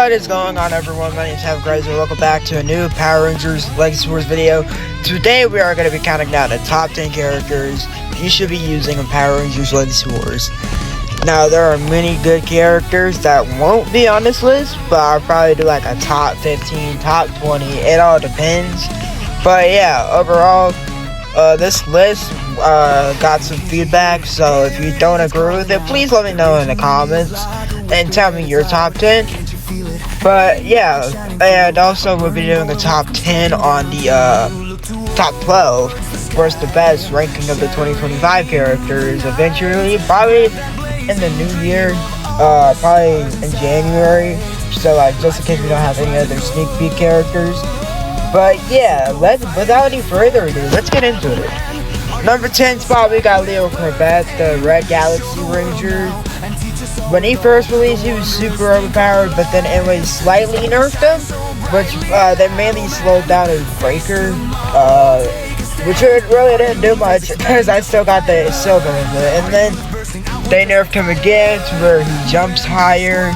What is going on, everyone? My name is HaveGrizer. Welcome back to a new Power Rangers Legacy Wars video. Today we are going to be counting down the top 10 characters you should be using in Power Rangers Legacy Wars. Now, there are many good characters that won't be on this list, but I'll probably do like a top 15, top 20. It all depends. But yeah, overall, this list got some feedback, so if you don't agree with it, please let me know in the comments and tell me your top 10. But yeah, and also we'll be doing a top 10 on the top 12 worst to best ranking of the 2025 characters eventually, probably in the new year, probably in January, so like just in case we don't have any other sneak peek characters. But yeah, without any further ado, let's get into it. Number 10 spot, we got Leo Corvette, the Red Galaxy Ranger. When he first released, he was super overpowered, but then it was slightly nerfed him, which they mainly slowed down his breaker, which it really didn't do much, because I still got the silver with it. And then they nerfed him again to where he jumps higher,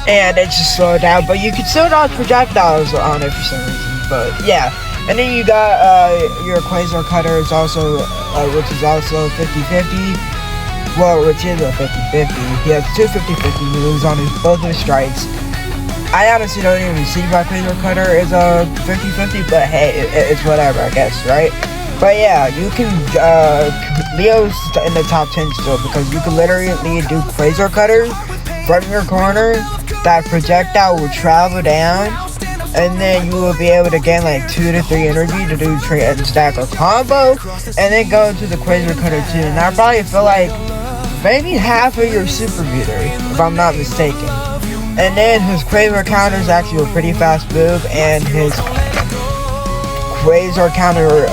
and it just slowed down, but you can still dodge projectiles on it for some reason. But yeah, and then you got your Quasar Cutter is also, which is also 50-50. Well, which is a 50-50. He has two 50-50 moves on both his strikes. I honestly don't even see my Quasar Cutter is a 50-50, but hey, it's whatever, I guess, right? But yeah, you can, Leo's in the top 10 still, because you can literally do Quasar Cutter from your corner. That projectile will travel down, and then you will be able to gain like 2 to 3 energy to do trade and stack or combo, and then go into the Quasar Cutter too. And I probably feel like maybe half of your super meter, if I'm not mistaken. And then his Quasar counter is actually a pretty fast move, and his Quasar counter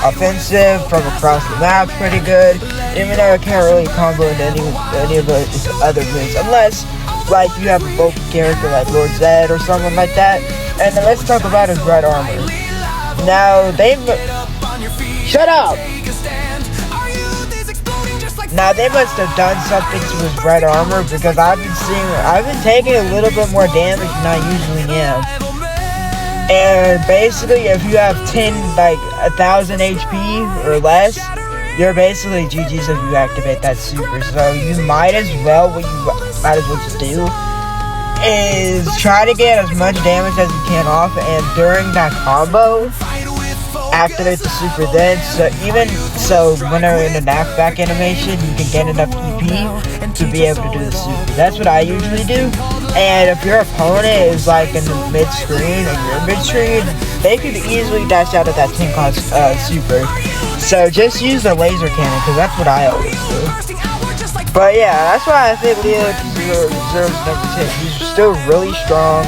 offensive from across the map pretty good, even though it can't really combo into any of his other moves, unless like you have a bulky character like Lord Zed or someone like that. And then let's talk about his red armor. Now shut up! Now they must have done something to his red armor, because I've been taking a little bit more damage than I usually am. And basically, if you have 1,000 HP or less, you're basically GG's if you activate that super. So you might as well, just do is try to get as much damage as you can off, and during that combo, activate the super then. So when they're in the knockback animation, you can get enough EP to be able to do the super. That's what I usually do. And if your opponent is like in the mid-screen and you're mid-screen, they could easily dash out of that 10 cost super. So just use the laser cannon, because that's what I always do. But yeah, that's why I think Leo deserves number 10. He's still really strong.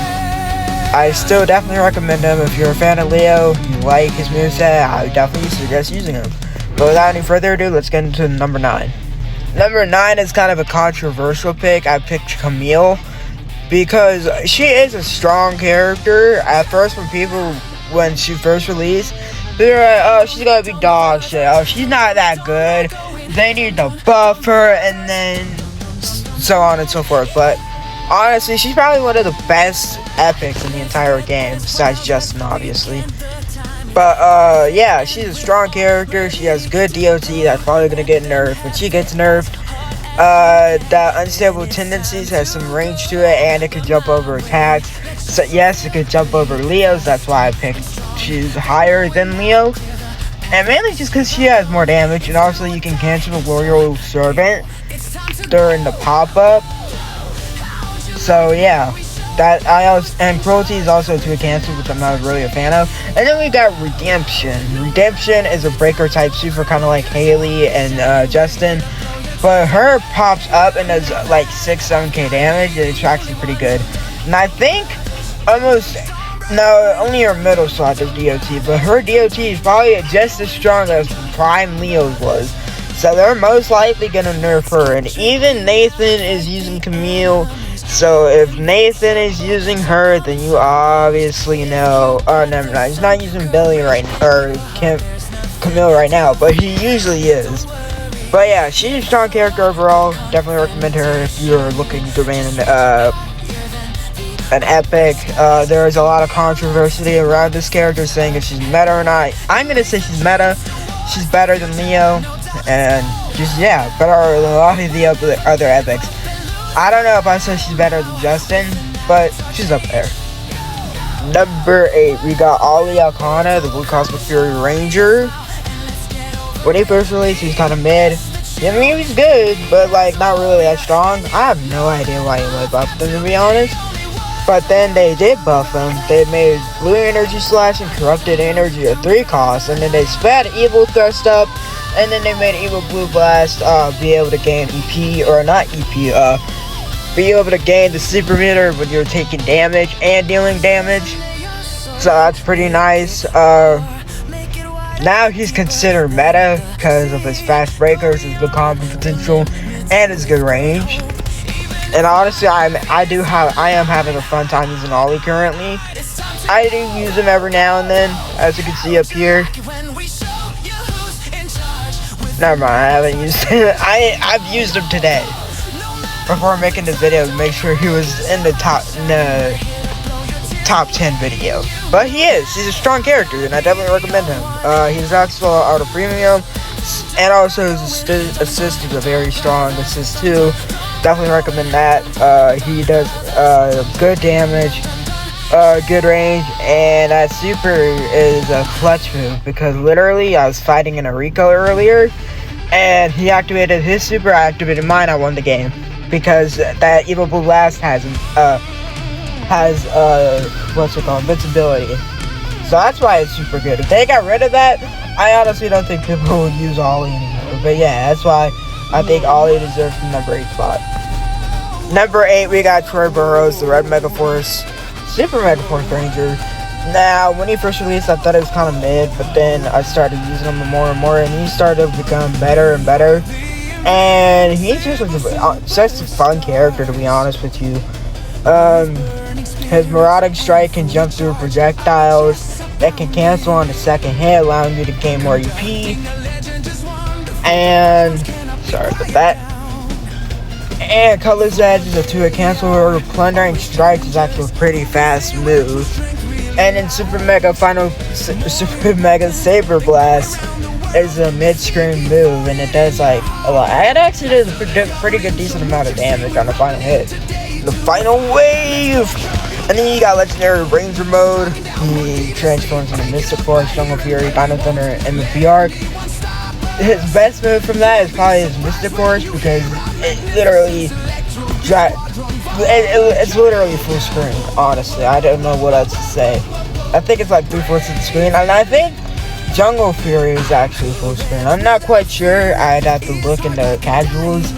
I still definitely recommend him. If you're a fan of Leo, you like his moveset, I would definitely suggest using him. But without any further ado, let's get into number 9. Number 9 is kind of a controversial pick. I picked Camille, because she is a strong character. At first, when she first released, they were like, oh, she's gonna be dog shit. Oh, she's not that good. They need to buff her, and then so on and so forth. But honestly, she's probably one of the best epics in the entire game, besides Justin, obviously. But yeah, she's a strong character. She has good DOT. That's probably gonna get nerfed. When she gets nerfed, the unstable tendencies has some range to it, and it can jump over attacks. So yes, it could jump over Leo's. That's why I picked she's higher than Leo, and mainly just because she has more damage. And also you can cancel the Loyal Servant during the pop-up. So yeah, and Cruelty is also to a cancel, which I'm not really a fan of. And then we got Redemption. Redemption is a breaker type super, kind of like Haley and Justin. But her pops up and does like 6-7k damage, and it's actually pretty good. And I think only her middle slot does DOT, but her DOT is probably just as strong as Prime Leo's was. So they're most likely gonna nerf her. And even Nathan is using Camille. So if Nathan is using her, then you obviously know. Oh, never mind. He's not using Billy or Camille right now, but he usually is. But yeah, she's a strong character overall. Definitely recommend her if you're looking to an epic. There's a lot of controversy around this character saying if she's meta or not. I'm gonna say she's meta. She's better than Leo, and just better than a lot of the other epics. I don't know if I say she's better than Justin, but she's up there. Number 8, we got Ali Alcana, the Blue Cosmic Fury Ranger. When he first released, he was kind of mid. I mean, he was good, but like not really that strong. I have no idea why he buffed him, to be honest. But then they did buff him. They made Blue Energy Slash and Corrupted Energy a 3 cost, and then they sped Evil Thrust up, and then they made Evil Blue Blast be able to gain EP, or not EP, be able to gain the super meter when you're taking damage and dealing damage. So that's pretty nice. Now he's considered meta because of his fast breakers, his good combo potential, and his good range. And honestly, I am having a fun time using Ollie currently. I do use him every now and then, as you can see up here. Never mind, I haven't used him. I've used him today before making this video to make sure he was in the top 10 video. But he's a strong character, and I definitely recommend him. He's also out of premium, and also his assist is a very strong assist too. Definitely recommend that. He does good damage, good range, and that super is a clutch move, because literally I was fighting in a Rico earlier, and he activated his super, I activated mine, I won the game, because that Evil Blue Blast has invincibility. So that's why it's super good. If they got rid of that, I honestly don't think people would use Ollie anymore. But yeah, that's why I think Ollie deserves the number 8 spot. Number 8, we got Troy Burrows, the Red Mega Force, Super Mega Force Ranger. Now, when he first released, I thought it was kind of mid, but then I started using him more and more, and he started to become better and better. And he's just such a fun character, to be honest with you. His Marauding Strike can jump through projectiles that can cancel on the second hit, allowing you to gain more EP. And sorry about that. And Color's Edge is a 2-hit cancel, or Plundering Strike is actually a pretty fast move. And then Super Mega Saber Blast is a mid-screen move, and it does like a lot. It actually does a pretty good decent amount of damage on the final hit. The final wave! And then you got Legendary Ranger mode. He transforms into Mystic Force, Jungle Fury, Dino Thunder, and the VR. His best move from that is probably his Mystic Force, because it literally it's literally full screen, honestly. I don't know what else to say. I think it's like 3/4 of the screen, and I think Jungle Fury is actually full screen. I'm not quite sure. I'd have to look into casuals.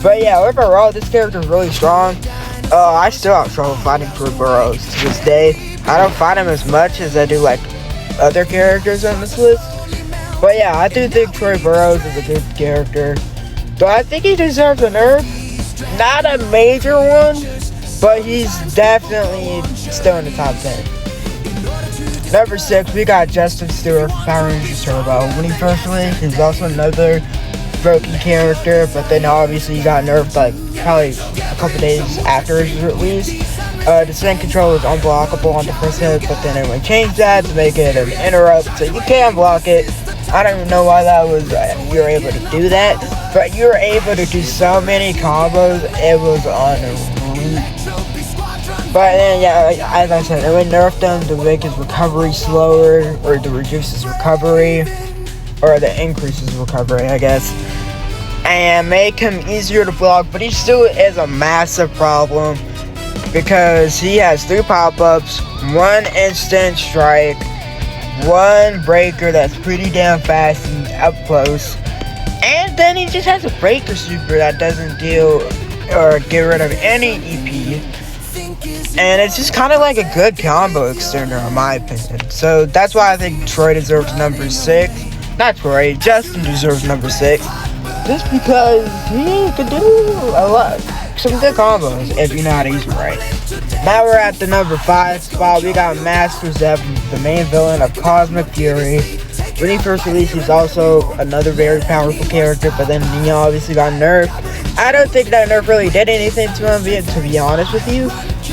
But yeah, overall, this character is really strong. I still have trouble fighting Troy Burrows to this day. I don't fight him as much as I do like other characters on this list. But yeah, I do think Troy Burrows is a good character. Do I think he deserves a nerf? Not a major one, but he's definitely still in the top 10. Number 6, we got Justin Stewart from Power Rangers Turbo. When he first released, he was also another broken character, but then obviously he got nerfed like probably a couple days after his release. Descent control is unblockable on the first hit, but then everyone changed that to make it an interrupt, so you can block it. I don't even know why that was, you were able to do that, but you were able to do so many combos, it was unreal. But then, yeah, as I said, it would nerf them to make his recovery slower, or to reduce his recovery, or to increase his recovery, I guess, and make him easier to block. But he still is a massive problem, because he has 3 pop-ups, 1 instant strike, 1 breaker that's pretty damn fast and up close, and then he just has a breaker super that doesn't deal or get rid of any EP. And it's just kind of like a good combo extender in my opinion. So that's why I think Troy deserves number 6. Not Troy, Justin deserves number 6. Just because he could do a lot. Some good combos if you know how to use them right. Now we're at the number 5 spot. We got Master Zeb, the main villain of Cosmic Fury. When he first released, he's also another very powerful character, but then he obviously got nerfed. I don't think that nerf really did anything to him, to be honest with you,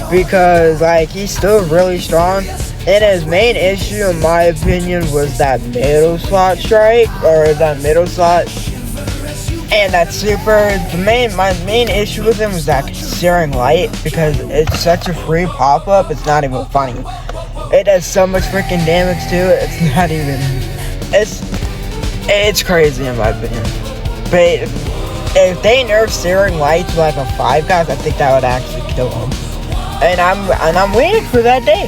because like he's still really strong. And his main issue, in my opinion, was that middle slot strike, or that middle slot, and that super. My main issue with him was that Searing Light, because it's such a free pop-up, it's not even funny. It does so much freaking damage to it, it's not even, it's crazy in my opinion. But if they nerf Searing Light to like a 5 guys, I think that would actually kill him. And I'm waiting for that day.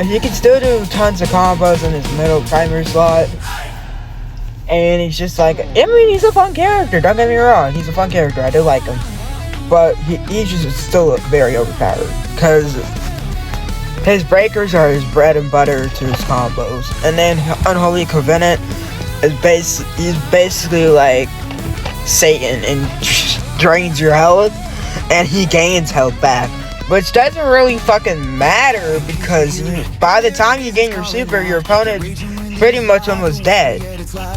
He can still do tons of combos in his middle primary slot. And he's just like, I mean, he's a fun character, don't get me wrong. He's a fun character, I do like him. But he's just still very overpowered. Because his breakers are his bread and butter to his combos. And then Unholy Covenant he's basically like Satan and drains your health. And he gains health back, which doesn't really fucking matter because by the time you gain your super, your opponent pretty much almost dead.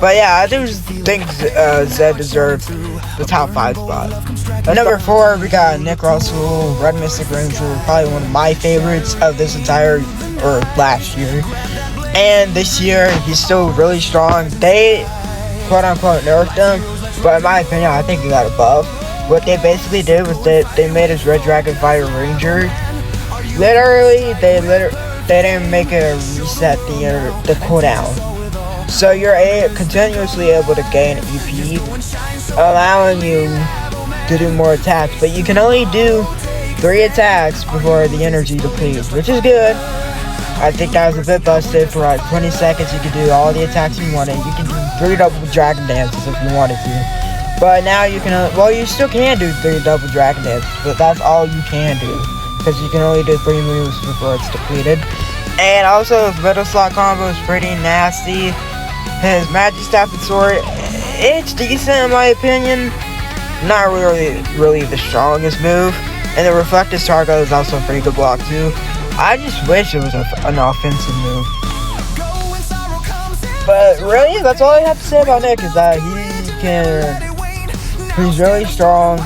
But yeah, I do think Zed deserves the top 5 spot. At number 4, we got Nick Russell, Red Mystic Ranger, probably one of my favorites of this entire, or last year. And this year, he's still really strong. They, quote unquote, nerfed him, but in my opinion, I think he got a buff. What they basically did was they made his Red Dragon Fire Ranger. Literally, they didn't make it reset the cooldown. So you're continuously able to gain EP, allowing you to do more attacks. But you can only do 3 attacks before the energy depletes, which is good. I think that was a bit busted. For like 20 seconds, you can do all the attacks you wanted. You can do 3 double dragon dances if you wanted to. But now you can, well, you still can do 3 double dragon dances, but that's all you can do. Because you can only do 3 moves before it's depleted. And also, his middle slot combo is pretty nasty. His Magic Staff and Sword, it's decent in my opinion. Not really the strongest move. And the Reflective Targo is also a pretty good block too. I just wish it was an offensive move. But really, that's all I have to say about Nick, is that he's really strong,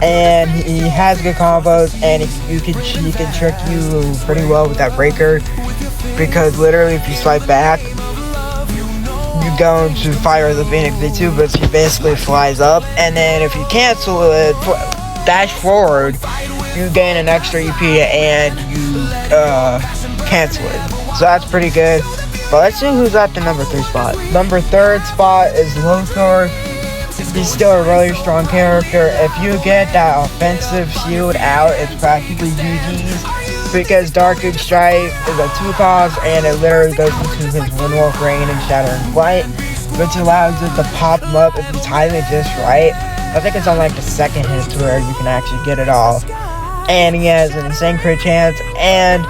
and he has good combos, and he can trick you pretty well with that breaker, because literally if you swipe back, you go to fire the Phoenix V2, but she basically flies up, and then if you cancel it, dash forward, you gain an extra EP and you cancel it. So that's pretty good. But let's see who's at the number 3 spot. Number 3rd spot is Lothar. He's still a really strong character. If you get that offensive shield out, it's practically GG's, because Dark Oak Strike is a 2-cost and it literally goes into his Windwalk Rain and Shattering Flight, which allows it to pop him up if you time it just right. I think it's on like the 2nd hit to where you can actually get it off. And he has an insane crit chance, and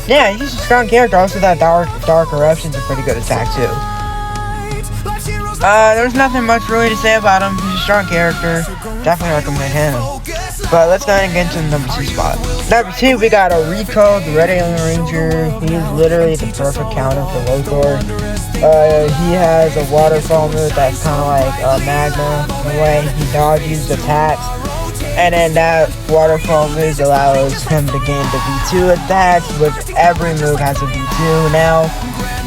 yeah, he's a strong character. Also, that Dark Eruption's a pretty good attack too. There's nothing much really to say about him. He's a strong character. Definitely recommend him. But let's go ahead and get into the number 2 spot. Number 2, we got a Rico, the Red Alien Ranger. He's literally the perfect counter for Lothar. He has a waterfall move that's kind of like Magma in a way. He dodges attacks. And then that waterfall move allows him to gain the V2 attacks, which every move has a V2 now.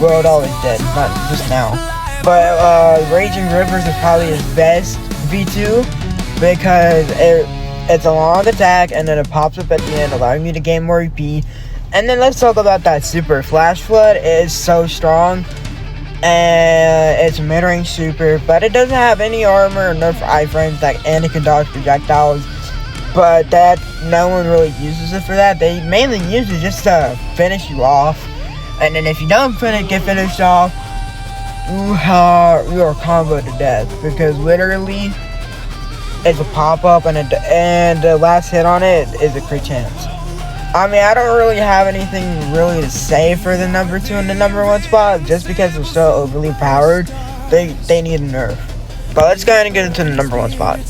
Well, it always did, not just now. But Raging Rivers is probably his best V2, because it's a long attack and then it pops up at the end, allowing you to gain more EP. And then let's talk about that super. Flash Flood is so strong, and it's a mid-range super, but it doesn't have any armor or nerf iframes, and it can dodge projectiles. But that no one really uses it for that. They mainly use it just to finish you off. And then if you don't get finished off, you are comboed to death, because literally it's a pop-up and the last hit on it is a crit chance. I mean, I don't really have anything really to say for the number 2 and the number 1 spot, just because they're so overly powered. They need a nerf. But let's go ahead and get into the number 1 spot.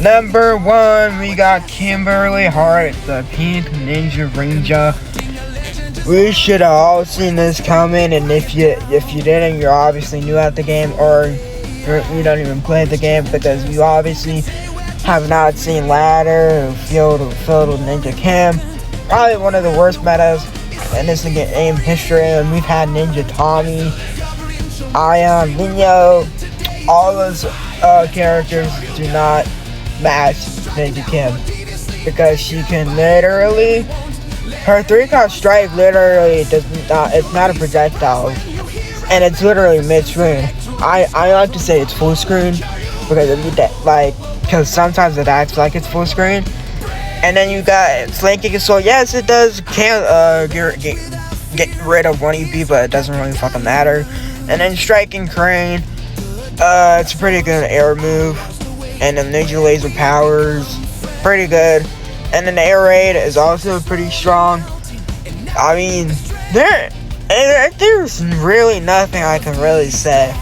Number 1, we got Kimberly Hart, the Pink Ninja Ranger. We should have all seen this coming, and if you didn't, you're obviously new at the game, or you don't even play the game because you obviously have not seen Ladder or Field of Ninja Kim. Probably one of the worst metas in this game history. And we've had Ninja Tommy, Ion, Nino. All those characters do not match Ninja Kim because she can literally, her 3-card strike literally does not, it's not a projectile, and it's literally mid-screen. I like to say it's full screen because if you because sometimes it acts like it's full screen. And then you got flanking so yes, it does get rid of 1 EP, but it doesn't really fucking matter. And then striking crane, it's a pretty good air move. And the ninja laser powers, pretty good. And then the air raid is also pretty strong. I mean, there's really nothing I can really say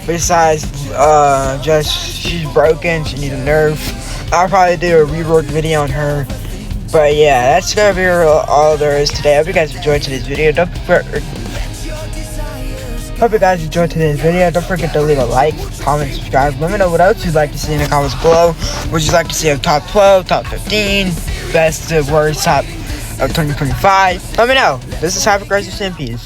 besides just she's broken, she needs a nerf. I'll probably do a rework video on her. But yeah, that's gonna be all there is today. I hope you guys enjoyed today's video. Don't forget to leave a like, comment, subscribe. Let me know what else you'd like to see in the comments below. Would you like to see a top 12, top 15, best to worst top of 2025? Let me know. This is Hyperaggressive Stampede.